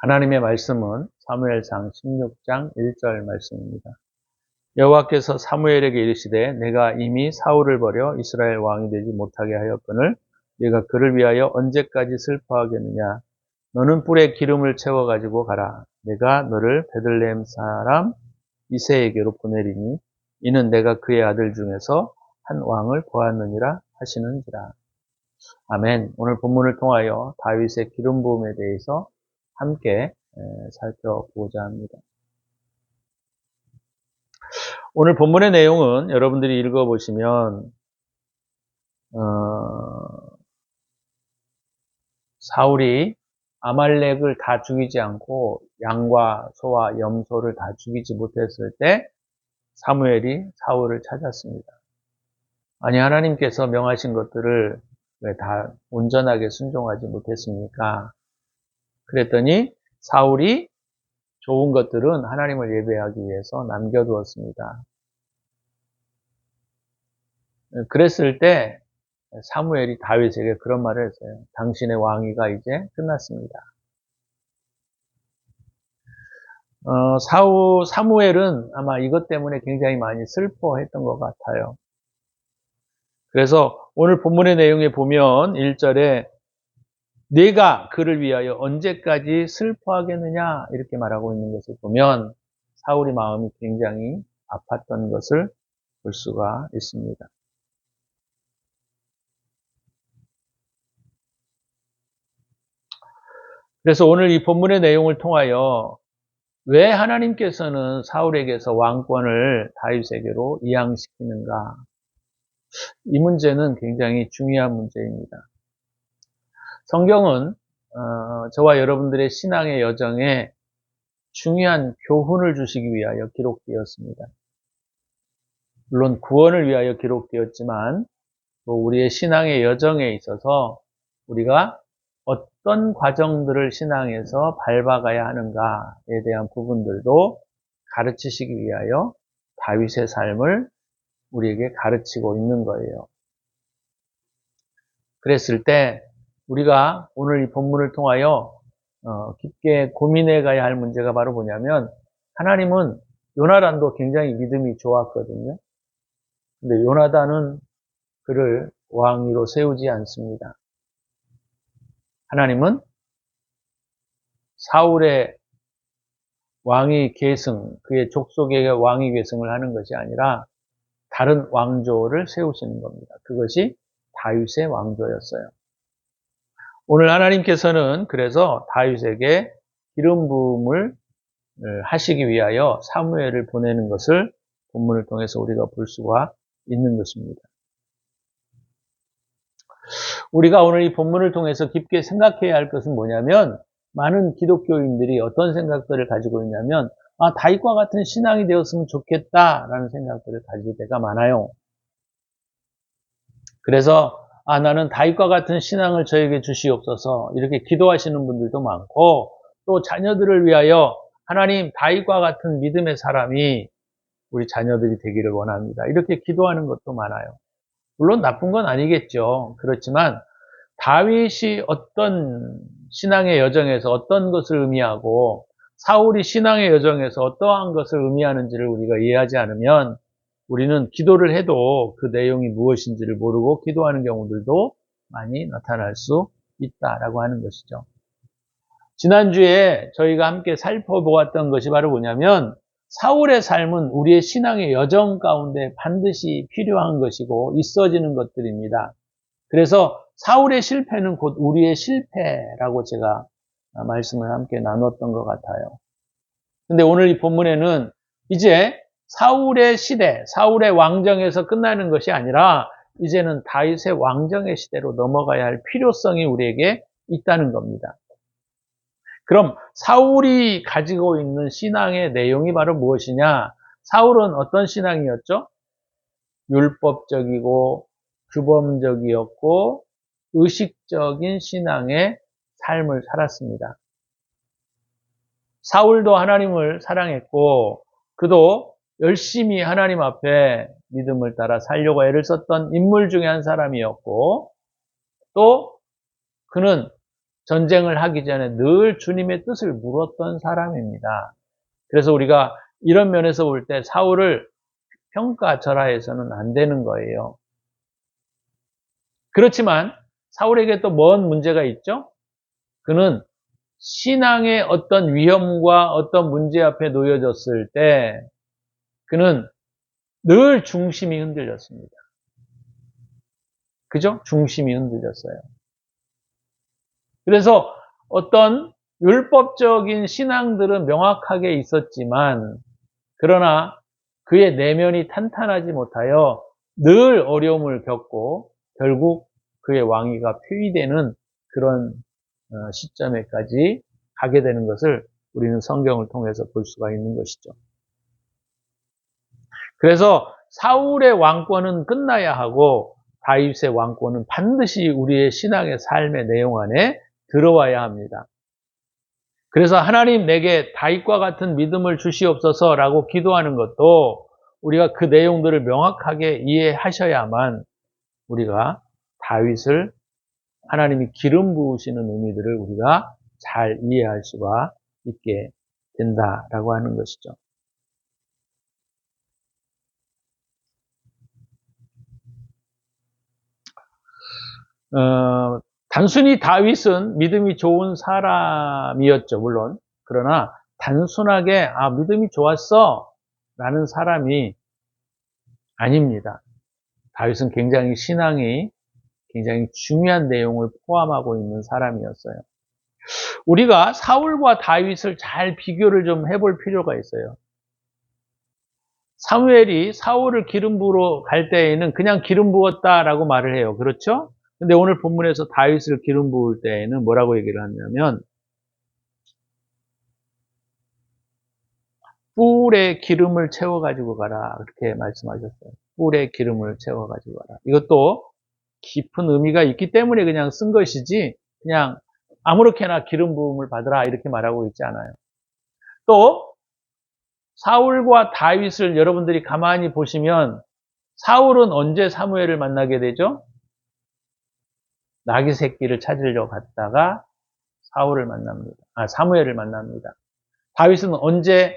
하나님의 말씀은 사무엘상 16장 1절 말씀입니다. 여호와께서 사무엘에게 이르시되 내가 이미 사울을 버려 이스라엘 왕이 되지 못하게 하였거늘 네가 그를 위하여 언제까지 슬퍼하겠느냐. 너는 뿔에 기름을 채워 가지고 가라. 내가 너를 베들레헴 사람 이새에게로 보내리니 이는 내가 그의 아들 중에서 한 왕을 보았느니라 하시는지라. 아멘. 오늘 본문을 통하여 다윗의 기름 부음에 대해서 함께 살펴보고자 합니다. 오늘 본문의 내용은 여러분들이 읽어보시면 사울이 아말렉을 다 죽이지 않고 양과 소와 염소를 다 죽이지 못했을 때 사무엘이 사울을 찾았습니다. 아니 하나님께서 명하신 것들을 왜 다 온전하게 순종하지 못했습니까? 그랬더니 사울이 좋은 것들은 하나님을 예배하기 위해서 남겨두었습니다. 그랬을 때 사무엘이 다윗에게 그런 말을 했어요. 당신의 왕위가 이제 끝났습니다. 사무엘은 아마 이것 때문에 굉장히 많이 슬퍼했던 것 같아요. 그래서 오늘 본문의 내용에 보면 1절에 네가 그를 위하여 언제까지 슬퍼하겠느냐 이렇게 말하고 있는 것을 보면 사울의 마음이 굉장히 아팠던 것을 볼 수가 있습니다. 그래서 오늘 이 본문의 내용을 통하여 왜 하나님께서는 사울에게서 왕권을 다윗에게로 이양시키는가? 이 문제는 굉장히 중요한 문제입니다. 성경은 저와 여러분들의 신앙의 여정에 중요한 교훈을 주시기 위하여 기록되었습니다. 물론 구원을 위하여 기록되었지만 또 우리의 신앙의 여정에 있어서 우리가 어떤 과정들을 신앙에서 밟아가야 하는가에 대한 부분들도 가르치시기 위하여 다윗의 삶을 우리에게 가르치고 있는 거예요. 그랬을 때 우리가 오늘 이 본문을 통하여 깊게 고민해 가야 할 문제가 바로 뭐냐면 하나님은 요나단도 굉장히 믿음이 좋았거든요. 근데 요나단은 그를 왕위로 세우지 않습니다. 하나님은 사울의 왕위 계승, 그의 족속에게 왕위 계승을 하는 것이 아니라 다른 왕조를 세우시는 겁니다. 그것이 다윗의 왕조였어요. 오늘 하나님께서는 그래서 다윗에게 기름 부음을 하시기 위하여 사무엘을 보내는 것을 본문을 통해서 우리가 볼 수가 있는 것입니다. 우리가 오늘 이 본문을 통해서 깊게 생각해야 할 것은 뭐냐면 많은 기독교인들이 어떤 생각들을 가지고 있냐면 다윗과 같은 신앙이 되었으면 좋겠다라는 생각들을 가질 때가 많아요. 그래서 나는 다윗과 같은 신앙을 저에게 주시옵소서 이렇게 기도하시는 분들도 많고 또 자녀들을 위하여 하나님 다윗과 같은 믿음의 사람이 우리 자녀들이 되기를 원합니다. 이렇게 기도하는 것도 많아요. 물론 나쁜 건 아니겠죠. 그렇지만 다윗이 어떤 신앙의 여정에서 어떤 것을 의미하고 사울이 신앙의 여정에서 어떠한 것을 의미하는지를 우리가 이해하지 않으면 우리는 기도를 해도 그 내용이 무엇인지를 모르고 기도하는 경우들도 많이 나타날 수 있다라고 하는 것이죠. 지난주에 저희가 함께 살펴보았던 것이 바로 뭐냐면 사울의 삶은 우리의 신앙의 여정 가운데 반드시 필요한 것이고 있어지는 것들입니다. 그래서 사울의 실패는 곧 우리의 실패라고 제가 말씀을 함께 나눴던 것 같아요. 근데 오늘 이 본문에는 이제 사울의 시대, 사울의 왕정에서 끝나는 것이 아니라 이제는 다윗의 왕정의 시대로 넘어가야 할 필요성이 우리에게 있다는 겁니다. 그럼 사울이 가지고 있는 신앙의 내용이 바로 무엇이냐? 사울은 어떤 신앙이었죠? 율법적이고 규범적이었고 의식적인 신앙의 삶을 살았습니다. 사울도 하나님을 사랑했고 그도 열심히 하나님 앞에 믿음을 따라 살려고 애를 썼던 인물 중에 한 사람이었고 또 그는 전쟁을 하기 전에 늘 주님의 뜻을 물었던 사람입니다. 그래서 우리가 이런 면에서 볼 때 사울을 평가절하해서는 안 되는 거예요. 그렇지만 사울에게 또 뭔 문제가 있죠? 그는 신앙의 어떤 위험과 어떤 문제 앞에 놓여졌을 때 그는 늘 중심이 흔들렸습니다. 그죠? 중심이 흔들렸어요. 그래서 어떤 율법적인 신앙들은 명확하게 있었지만 그러나 그의 내면이 탄탄하지 못하여 늘 어려움을 겪고 결국 그의 왕위가 폐위되는 그런 시점에까지 가게 되는 것을 우리는 성경을 통해서 볼 수가 있는 것이죠. 그래서 사울의 왕권은 끝나야 하고 다윗의 왕권은 반드시 우리의 신앙의 삶의 내용 안에 들어와야 합니다. 그래서 하나님 내게 다윗과 같은 믿음을 주시옵소서라고 기도하는 것도 우리가 그 내용들을 명확하게 이해하셔야만 우리가 다윗을 하나님이 기름 부으시는 의미들을 우리가 잘 이해할 수가 있게 된다라고 하는 것이죠. 단순히 다윗은 믿음이 좋은 사람이었죠, 물론. 그러나 단순하게 믿음이 좋았어 라는 사람이 아닙니다. 다윗은 굉장히 신앙이 굉장히 중요한 내용을 포함하고 있는 사람이었어요. 우리가 사울과 다윗을 잘 비교를 좀 해볼 필요가 있어요. 사무엘이 사울을 기름 부으러 갈 때에는 그냥 기름 부었다라고 말을 해요. 그렇죠? 근데 오늘 본문에서 다윗을 기름 부을 때에는 뭐라고 얘기를 하냐면 뿔에 기름을 채워가지고 가라 그렇게 말씀하셨어요. 뿔에 기름을 채워가지고 가라. 이것도 깊은 의미가 있기 때문에 그냥 쓴 것이지 그냥 아무렇게나 기름 부음을 받으라 이렇게 말하고 있지 않아요. 또 사울과 다윗을 여러분들이 가만히 보시면 사울은 언제 사무엘을 만나게 되죠? 나귀 새끼를 찾으려 갔다가 사무엘을 만납니다. 다윗은 언제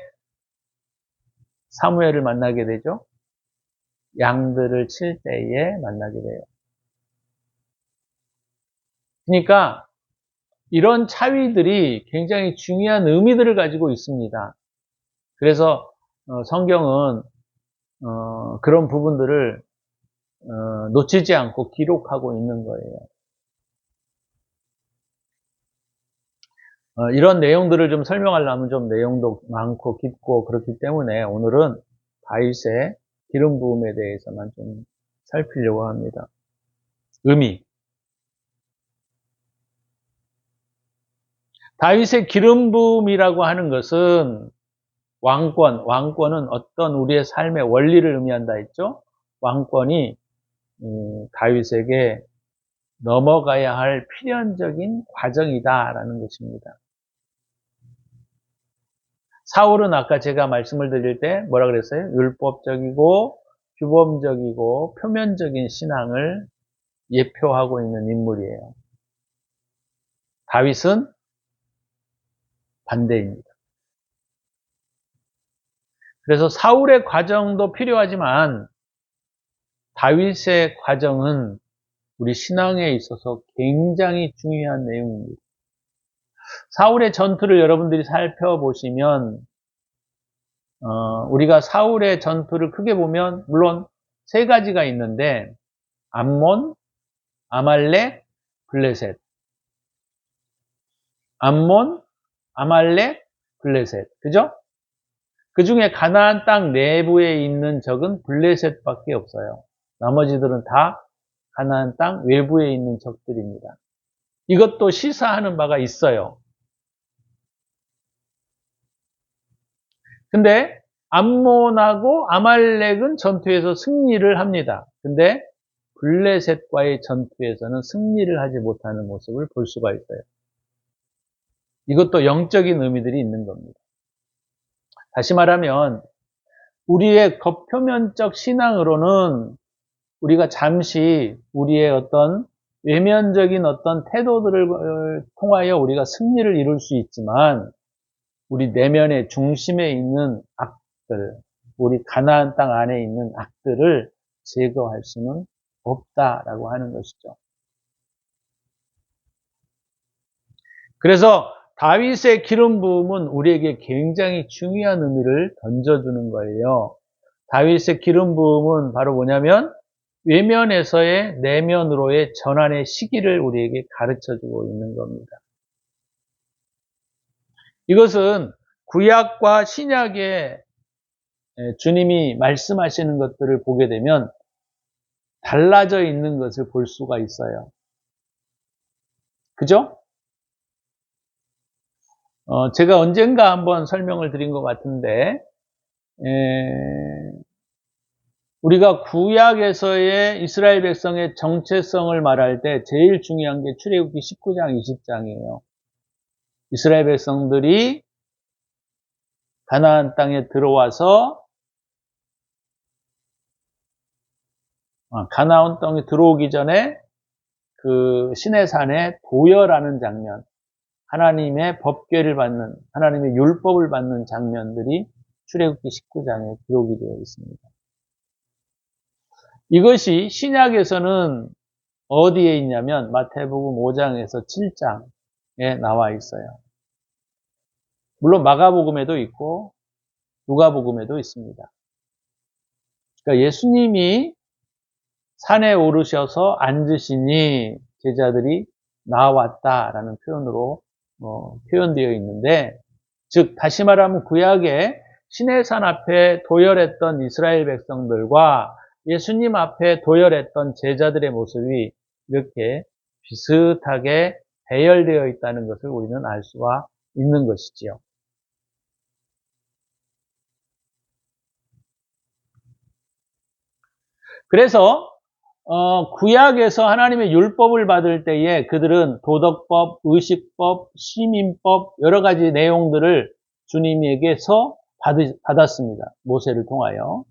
사무엘을 만나게 되죠? 양들을 칠 때에 만나게 돼요. 그러니까 이런 차위들이 굉장히 중요한 의미들을 가지고 있습니다. 그래서 성경은 그런 부분들을 놓치지 않고 기록하고 있는 거예요. 이런 내용들을 좀 설명하려면 좀 내용도 많고 깊고 그렇기 때문에 오늘은 다윗의 기름 부음에 대해서만 좀 살피려고 합니다. 의미. 다윗의 기름 부음이라고 하는 것은 왕권은 어떤 우리의 삶의 원리를 의미한다 했죠? 왕권이 다윗에게 넘어가야 할 필연적인 과정이다라는 것입니다. 사울은 아까 제가 말씀을 드릴 때 뭐라 그랬어요? 율법적이고 규범적이고 표면적인 신앙을 예표하고 있는 인물이에요. 다윗은 반대입니다. 그래서 사울의 과정도 필요하지만 다윗의 과정은 우리 신앙에 있어서 굉장히 중요한 내용입니다. 사울의 전투를 여러분들이 살펴보시면 우리가 사울의 전투를 크게 보면 물론 세 가지가 있는데 암몬, 아말렉, 블레셋. 암몬, 아말렉, 블레셋. 그죠? 그 중에 가나안 땅 내부에 있는 적은 블레셋밖에 없어요. 나머지들은 다 가나안 땅 외부에 있는 적들입니다. 이것도 시사하는 바가 있어요. 근데 암몬하고 아말렉은 전투에서 승리를 합니다. 근데 블레셋과의 전투에서는 승리를 하지 못하는 모습을 볼 수가 있어요. 이것도 영적인 의미들이 있는 겁니다. 다시 말하면 우리의 겉표면적 신앙으로는 우리가 잠시 우리의 어떤 외면적인 어떤 태도들을 통하여 우리가 승리를 이룰 수 있지만 우리 내면의 중심에 있는 악들, 우리 가나안 땅 안에 있는 악들을 제거할 수는 없다라고 하는 것이죠. 그래서 다윗의 기름 부음은 우리에게 굉장히 중요한 의미를 던져주는 거예요. 다윗의 기름 부음은 바로 뭐냐면 외면에서의 내면으로의 전환의 시기를 우리에게 가르쳐주고 있는 겁니다. 이것은 구약과 신약의 주님이 말씀하시는 것들을 보게 되면 달라져 있는 것을 볼 수가 있어요. 그죠? 제가 언젠가 한번 설명을 드린 것 같은데, 우리가 구약에서의 이스라엘 백성의 정체성을 말할 때 제일 중요한 게 출애굽기 19장, 20장이에요. 이스라엘 백성들이 가나안 땅에 들어와서 가나안 땅에 들어오기 전에 그 시내산에 도열하는 장면, 하나님의 법궤를 받는, 하나님의 율법을 받는 장면들이 출애굽기 19장에 기록이 되어 있습니다. 이것이 신약에서는 어디에 있냐면 마태복음 5장에서 7장에 나와 있어요. 물론 마가복음에도 있고 누가복음에도 있습니다. 그러니까 예수님이 산에 오르셔서 앉으시니 제자들이 나왔다라는 표현으로 표현되어 있는데, 즉 다시 말하면 구약에 시내산 앞에 도열했던 이스라엘 백성들과 예수님 앞에 도열했던 제자들의 모습이 이렇게 비슷하게 배열되어 있다는 것을 우리는 알 수가 있는 것이지요. 그래서 구약에서 하나님의 율법을 받을 때에 그들은 도덕법, 의식법, 시민법 여러 가지 내용들을 주님에게서 받았습니다. 모세를 통하여.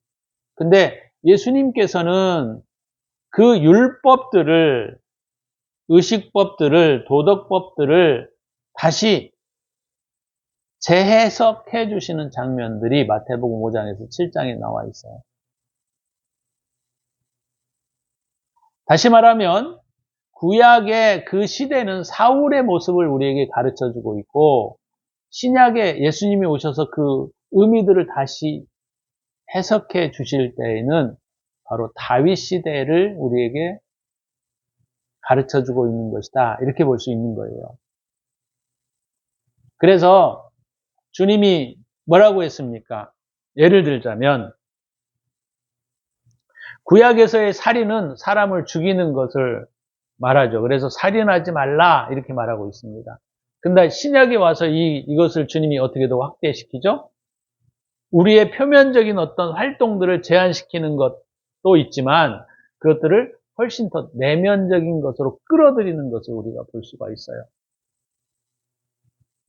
근데 예수님께서는 그 율법들을, 의식법들을, 도덕법들을 다시 재해석해 주시는 장면들이 마태복음 5장에서 7장에 나와 있어요. 다시 말하면 구약의 그 시대는 사울의 모습을 우리에게 가르쳐주고 있고, 신약에 예수님이 오셔서 그 의미들을 다시 해석해 주실 때에는 바로 다윗 시대를 우리에게 가르쳐주고 있는 것이다, 이렇게 볼 수 있는 거예요. 그래서 주님이 뭐라고 했습니까? 예를 들자면 구약에서의 살인은 사람을 죽이는 것을 말하죠. 그래서 살인하지 말라 이렇게 말하고 있습니다. 근데 신약에 와서 이것을 주님이 어떻게 더 확대시키죠? 우리의 표면적인 어떤 활동들을 제한시키는 것도 있지만 그것들을 훨씬 더 내면적인 것으로 끌어들이는 것을 우리가 볼 수가 있어요.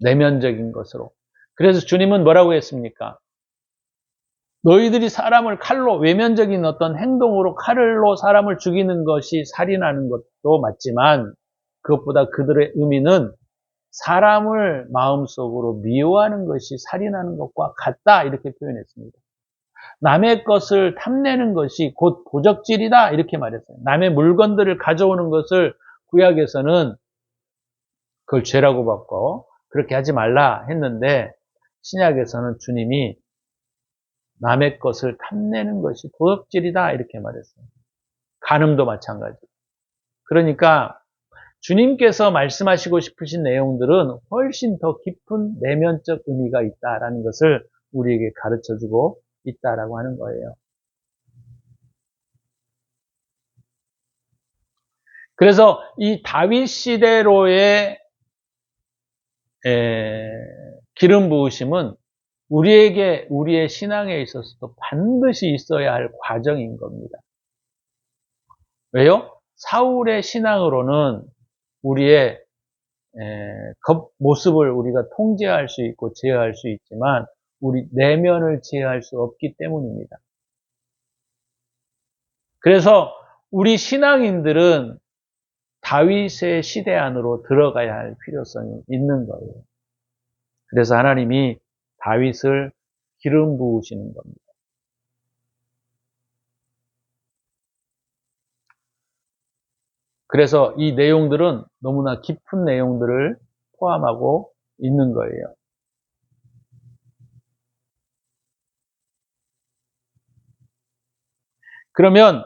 내면적인 것으로. 그래서 주님은 뭐라고 했습니까? 너희들이 사람을 칼로, 외면적인 어떤 행동으로 칼로 사람을 죽이는 것이 살인하는 것도 맞지만 그것보다 그들의 의미는 사람을 마음속으로 미워하는 것이 살인하는 것과 같다, 이렇게 표현했습니다. 남의 것을 탐내는 것이 곧 도적질이다, 이렇게 말했어요. 남의 물건들을 가져오는 것을 구약에서는 그걸 죄라고 받고 그렇게 하지 말라 했는데, 신약에서는 주님이 남의 것을 탐내는 것이 도덕질이다, 이렇게 말했어요. 간음도 마찬가지. 그러니까 주님께서 말씀하시고 싶으신 내용들은 훨씬 더 깊은 내면적 의미가 있다라는 것을 우리에게 가르쳐주고 있다라고 하는 거예요. 그래서 이 다윗 시대로의 기름 부으심은 우리의 신앙에 있어서도 반드시 있어야 할 과정인 겁니다. 왜요? 사울의 신앙으로는 우리의 겉모습을 우리가 통제할 수 있고 제어할 수 있지만 우리 내면을 제어할 수 없기 때문입니다. 그래서 우리 신앙인들은 다윗의 시대 안으로 들어가야 할 필요성이 있는 거예요. 그래서 하나님이 다윗을 기름 부으시는 겁니다. 그래서 이 내용들은 너무나 깊은 내용들을 포함하고 있는 거예요. 그러면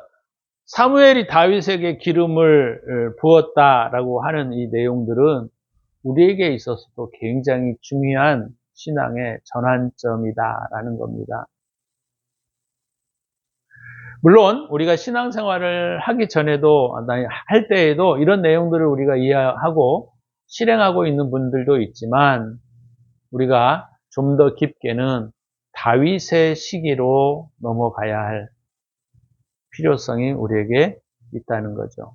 사무엘이 다윗에게 기름을 부었다라고 하는 이 내용들은 우리에게 있어서도 굉장히 중요한 신앙의 전환점이다라는 겁니다. 물론 우리가 신앙생활을 하기 전에도 할 때에도 이런 내용들을 우리가 이해하고 실행하고 있는 분들도 있지만 우리가 좀 더 깊게는 다윗의 시기로 넘어가야 할 필요성이 우리에게 있다는 거죠.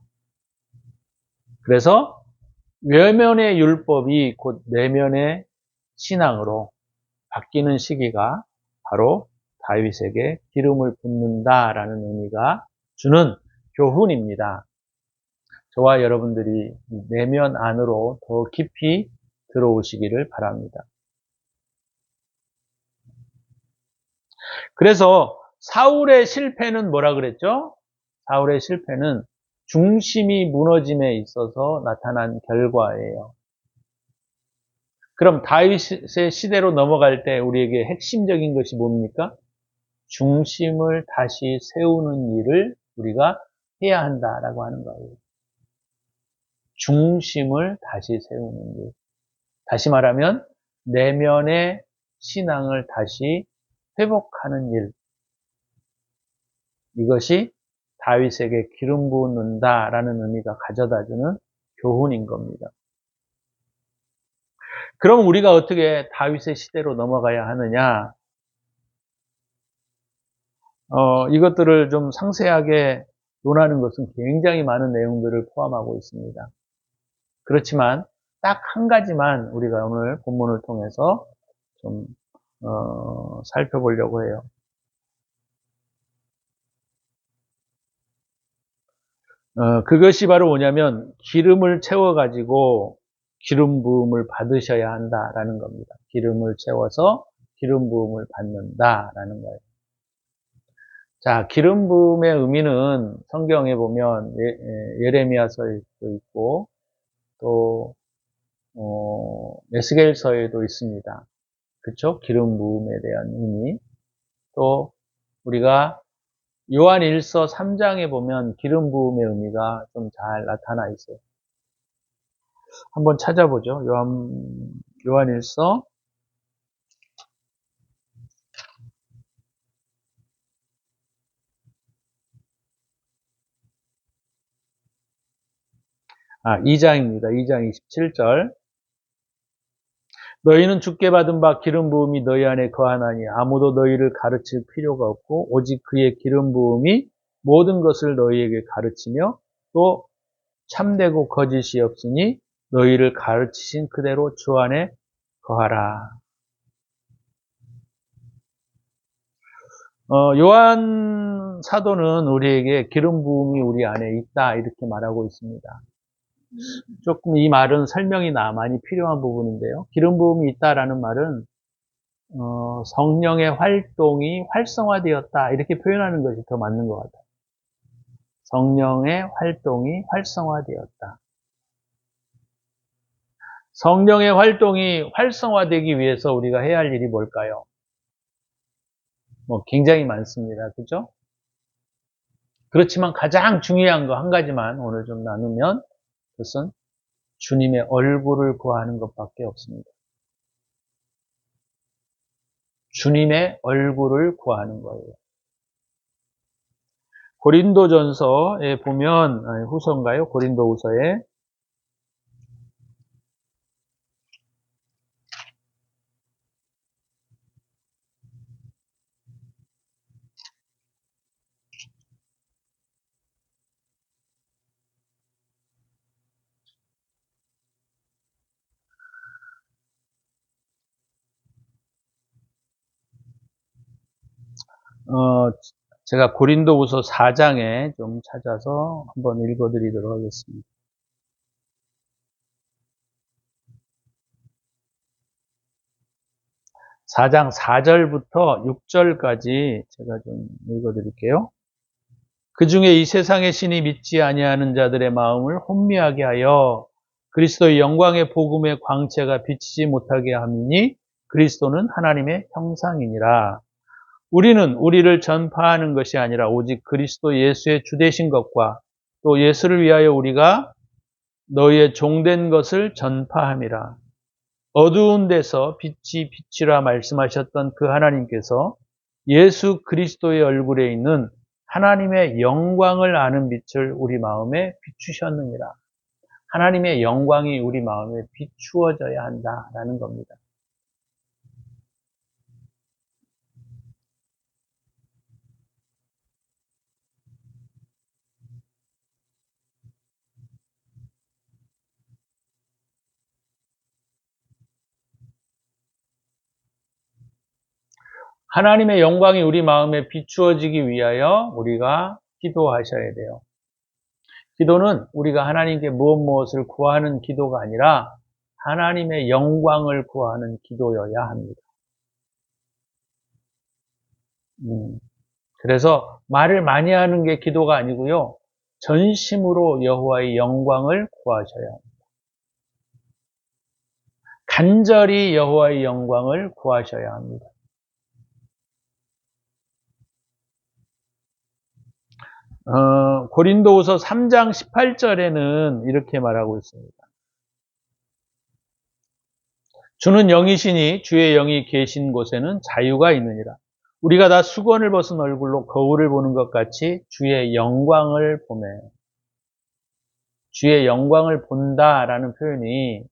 그래서 외면의 율법이 곧 내면의 신앙으로 바뀌는 시기가 바로 다윗에게 기름을 붓는다라는 의미가 주는 교훈입니다. 저와 여러분들이 내면 안으로 더 깊이 들어오시기를 바랍니다. 그래서 사울의 실패는 뭐라 그랬죠? 사울의 실패는 중심이 무너짐에 있어서 나타난 결과예요. 그럼 다윗의 시대로 넘어갈 때 우리에게 핵심적인 것이 뭡니까? 중심을 다시 세우는 일을 우리가 해야 한다라고 하는 거예요. 중심을 다시 세우는 일. 다시 말하면 내면의 신앙을 다시 회복하는 일. 이것이 다윗에게 기름 부는다라는 의미가 가져다주는 교훈인 겁니다. 그럼 우리가 어떻게 다윗의 시대로 넘어가야 하느냐? 이것들을 좀 상세하게 논하는 것은 굉장히 많은 내용들을 포함하고 있습니다. 그렇지만 딱 한 가지만 우리가 오늘 본문을 통해서 좀 살펴보려고 해요. 그것이 바로 뭐냐면 기름을 채워가지고 기름 부음을 받으셔야 한다라는 겁니다. 기름을 채워서 기름 부음을 받는다라는 거예요. 자, 기름 부음의 의미는 성경에 보면 예레미야서에도 있고 또 에스겔서에도 있습니다. 그렇죠? 기름 부음에 대한 의미. 또 우리가 요한 1서 3장에 보면 기름 부음의 의미가 좀 잘 나타나 있어요. 한번 찾아보죠. 요한 1서 2장입니다. 2장 27절. 너희는 주께 받은 바 기름 부음이 너희 안에 거하나니 아무도 너희를 가르칠 필요가 없고 오직 그의 기름 부음이 모든 것을 너희에게 가르치며 또 참되고 거짓이 없으니 너희를 가르치신 그대로 주 안에 거하라. 요한 사도는 우리에게 기름 부음이 우리 안에 있다 이렇게 말하고 있습니다. 조금 이 말은 설명이 많이 필요한 부분인데요. 기름 부음이 있다라는 말은 성령의 활동이 활성화되었다 이렇게 표현하는 것이 더 맞는 것 같아요. 성령의 활동이 활성화되었다. 성령의 활동이 활성화되기 위해서 우리가 해야 할 일이 뭘까요? 굉장히 많습니다. 그죠? 그렇지만 가장 중요한 거 한 가지만 오늘 좀 나누면 그것은 주님의 얼굴을 구하는 것밖에 없습니다. 주님의 얼굴을 구하는 거예요. 고린도전서에 보면 후서인가요? 고린도후서에 제가 고린도후서 4장에 좀 찾아서 한번 읽어드리도록 하겠습니다. 4장 4절부터 6절까지 제가 좀 읽어드릴게요. 그 중에 이 세상의 신이 믿지 아니하는 자들의 마음을 혼미하게 하여 그리스도의 영광의 복음의 광채가 비치지 못하게 함이니 그리스도는 하나님의 형상이니라. 우리는 우리를 전파하는 것이 아니라 오직 그리스도 예수의 주되신 것과 또 예수를 위하여 우리가 너희의 종된 것을 전파함이라. 어두운 데서 빛이 빛이라 말씀하셨던 그 하나님께서 예수 그리스도의 얼굴에 있는 하나님의 영광을 아는 빛을 우리 마음에 비추셨느니라. 하나님의 영광이 우리 마음에 비추어져야 한다라는 겁니다. 하나님의 영광이 우리 마음에 비추어지기 위하여 우리가 기도하셔야 돼요. 기도는 우리가 하나님께 무엇을 구하는 기도가 아니라 하나님의 영광을 구하는 기도여야 합니다. 그래서 말을 많이 하는 게 기도가 아니고요. 전심으로 여호와의 영광을 구하셔야 합니다. 간절히 여호와의 영광을 구하셔야 합니다. 고린도후서 3장 18절에는 이렇게 말하고 있습니다. 주는 영이시니 주의 영이 계신 곳에는 자유가 있느니라. 우리가 다 수건을 벗은 얼굴로 거울을 보는 것 같이 주의 영광을 보매. 주의 영광을 본다라는 표현이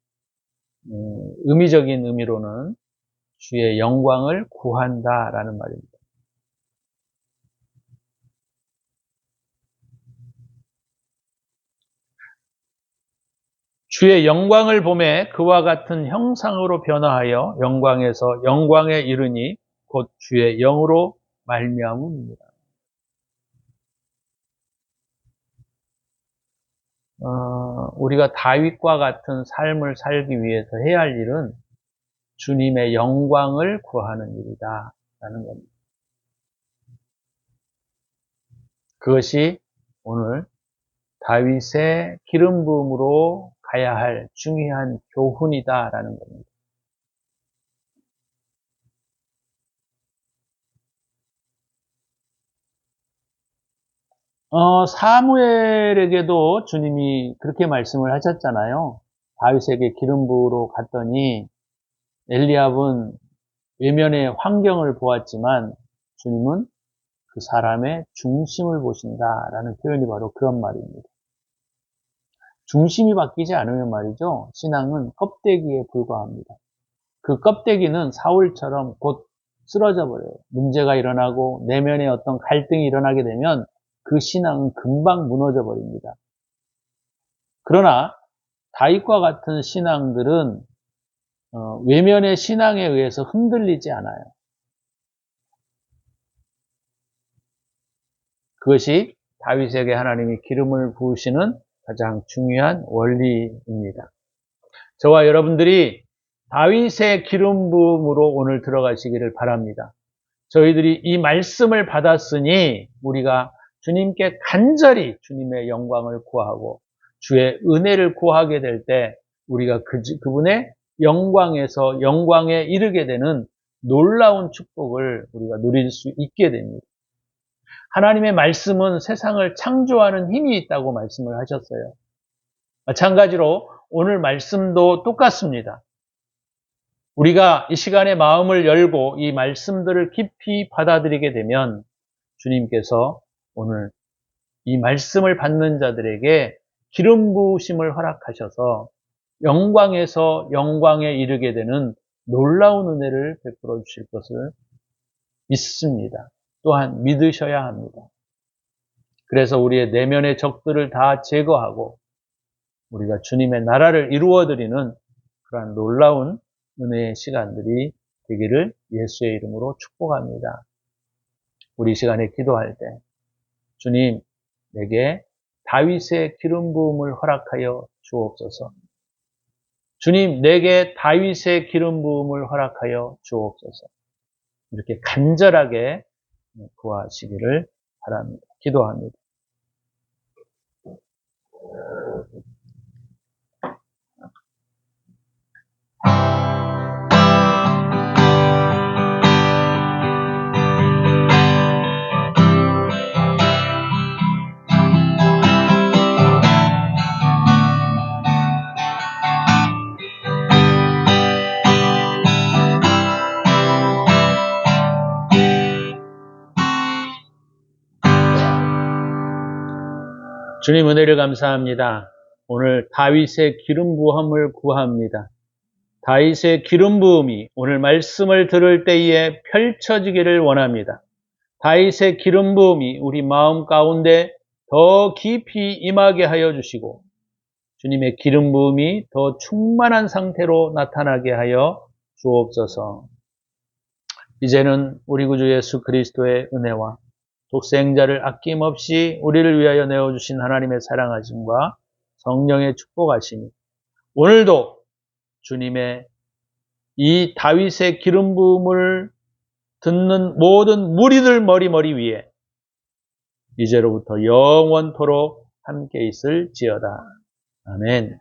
의미적인 의미로는 주의 영광을 구한다라는 말입니다. 주의 영광을 보매 그와 같은 형상으로 변화하여 영광에서 영광에 이르니 곧 주의 영으로 말미암음이니라. 우리가 다윗과 같은 삶을 살기 위해서 해야 할 일은 주님의 영광을 구하는 일이다 라는 겁니다. 그것이 오늘 다윗의 기름 부음으로 가야 할 중요한 교훈이다 라는 겁니다. 사무엘에게도 주님이 그렇게 말씀을 하셨잖아요. 다윗에게 기름 부으러 갔더니 엘리압은 외면의 환경을 보았지만 주님은 그 사람의 중심을 보신다라는 표현이 바로 그런 말입니다. 중심이 바뀌지 않으면 말이죠. 신앙은 껍데기에 불과합니다. 그 껍데기는 사울처럼 곧 쓰러져 버려요. 문제가 일어나고 내면에 어떤 갈등이 일어나게 되면 그 신앙은 금방 무너져 버립니다. 그러나 다윗과 같은 신앙들은 외면의 신앙에 의해서 흔들리지 않아요. 그것이 다윗에게 하나님이 기름을 부으시는 가장 중요한 원리입니다. 저와 여러분들이 다윗의 기름 부음으로 오늘 들어가시기를 바랍니다. 저희들이 이 말씀을 받았으니 우리가 주님께 간절히 주님의 영광을 구하고 주의 은혜를 구하게 될 때 우리가 그분의 영광에서 영광에 이르게 되는 놀라운 축복을 우리가 누릴 수 있게 됩니다. 하나님의 말씀은 세상을 창조하는 힘이 있다고 말씀을 하셨어요. 마찬가지로 오늘 말씀도 똑같습니다. 우리가 이 시간에 마음을 열고 이 말씀들을 깊이 받아들이게 되면 주님께서 오늘 이 말씀을 받는 자들에게 기름 부으심을 허락하셔서 영광에서 영광에 이르게 되는 놀라운 은혜를 베풀어 주실 것을 믿습니다. 또한 믿으셔야 합니다. 그래서 우리의 내면의 적들을 다 제거하고 우리가 주님의 나라를 이루어드리는 그러한 놀라운 은혜의 시간들이 되기를 예수의 이름으로 축복합니다. 우리 시간에 기도할 때 주님 내게 다윗의 기름 부음을 허락하여 주옵소서. 주님, 내게 다윗의 기름 부음을 허락하여 주옵소서. 이렇게 간절하게 구하시기를 바랍니다. 기도합니다. 주님 은혜를 감사합니다. 오늘 다윗의 기름 부음을 구합니다. 다윗의 기름 부음이 오늘 말씀을 들을 때에 펼쳐지기를 원합니다. 다윗의 기름 부음이 우리 마음 가운데 더 깊이 임하게 하여 주시고 주님의 기름 부음이 더 충만한 상태로 나타나게 하여 주옵소서. 이제는 우리 구주 예수 그리스도의 은혜와 독생자를 아낌없이 우리를 위하여 내어주신 하나님의 사랑하심과 성령의 축복하심이 오늘도 주님의 이 다윗의 기름 부음을 듣는 모든 무리들 머리 위에 이제로부터 영원토록 함께 있을지어다. 아멘.